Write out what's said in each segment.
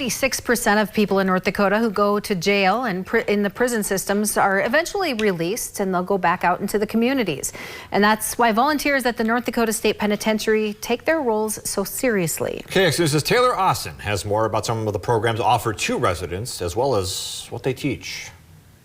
96% of people in North Dakota who go to jail and in the prison systems are eventually released, and they'll go back out into the communities. And that's why volunteers at the North Dakota State Penitentiary take their roles so seriously. KX News' Taylor Austin has more about some of the programs offered to residents, as well as what they teach.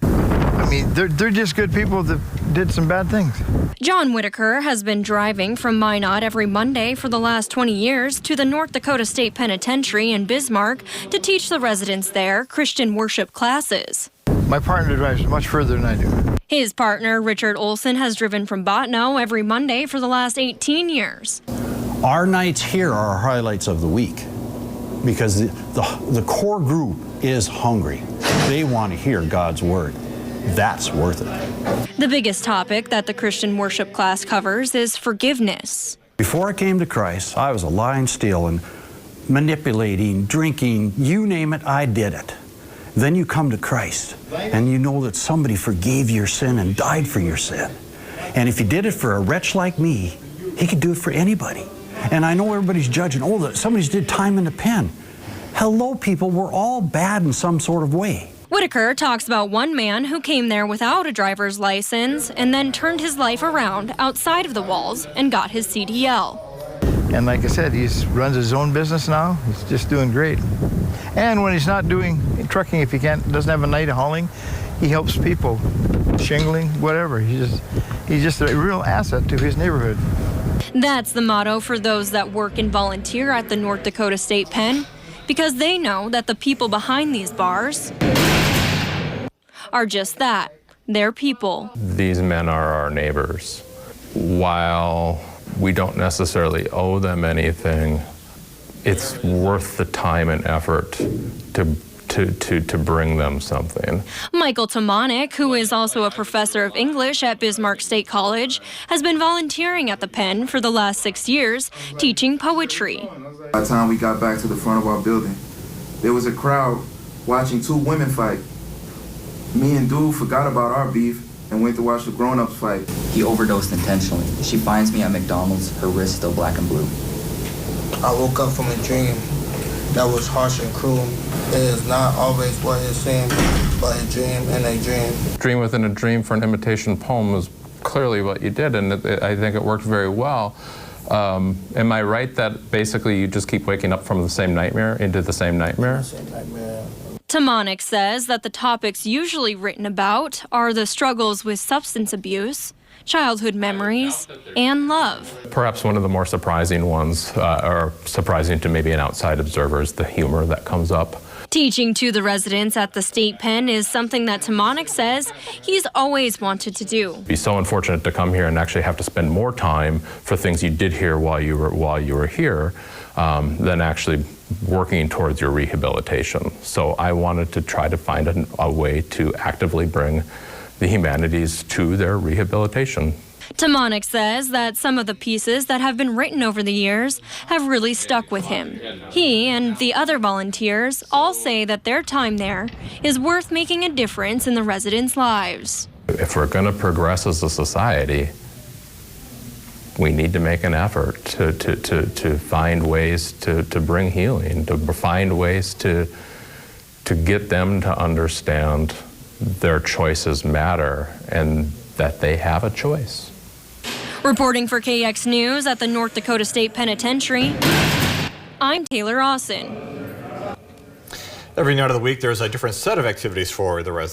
I mean, they're just good people that did some bad things. John Whitaker has been driving from Minot every Monday for the last 20 years to the North Dakota State Penitentiary in Bismarck to teach the residents there Christian worship classes. My partner drives much further than I do. His partner, Richard Olson, has driven from Botno every Monday for the last 18 years. Our nights here are our highlights of the week because the core group is hungry. They want to hear God's word. That's worth it. The biggest topic that the Christian worship class covers is forgiveness. Before I came to Christ, I was lying, stealing, manipulating, drinking, you name it, I did it. Then you come to Christ and you know that somebody forgave your sin and died for your sin. And if he did it for a wretch like me, he could do it for anybody. And I know everybody's judging, oh, that somebody's did time in the pen. Hello, people, we're all bad in some sort of way. Whitaker talks about one man who came there without a driver's license and then turned his life around outside of the walls and got his CDL. And like I said, he runs his own business now. He's just doing great. And when he's not doing trucking, if he doesn't have a night of hauling, he helps people, shingling, whatever. He's just a real asset to his neighborhood. That's the motto for those that work and volunteer at the North Dakota State Pen, because they know that the people behind these bars are just that. They're people. These men are our neighbors. While we don't necessarily owe them anything, it's worth the time and effort to bring them something. Michael Tomanek, who is also a professor of English at Bismarck State College, has been volunteering at the Pen for the last 6 years, teaching poetry. By the time we got back to the front of our building, there was a crowd watching two women fight. Me and Dude forgot about our beef and went to watch the grown-ups fight. He overdosed intentionally. She finds me at McDonald's, her wrist still black and blue. I woke up from a dream that was harsh and cruel. It is not always what it seems, but a dream in a dream. Dream within a dream for an imitation poem is clearly what you did, and I think it worked very well. Am I right that basically you just keep waking up from the same nightmare into the same nightmare? Tomanek says that the topics usually written about are the struggles with substance abuse, childhood memories, and love. Perhaps one of the more surprising ones, or surprising to maybe an outside observer, is the humor that comes up. Teaching to the residents at the State Pen is something that Tomanek says he's always wanted to do. Be so unfortunate to come here and actually have to spend more time for things you did here while you were here than actually working towards your rehabilitation. So I wanted to try to find a way to actively bring the humanities to their rehabilitation. Tomanek says that some of the pieces that have been written over the years have really stuck with him. He and the other volunteers all say that their time there is worth making a difference in the residents' lives. If we're going to progress as a society, we need to make an effort to find ways to bring healing, to find ways to get them to understand their choices matter and that they have a choice. Reporting for KX News at the North Dakota State Penitentiary, I'm Taylor Austin. Every night of the week, there's a different set of activities for the residents.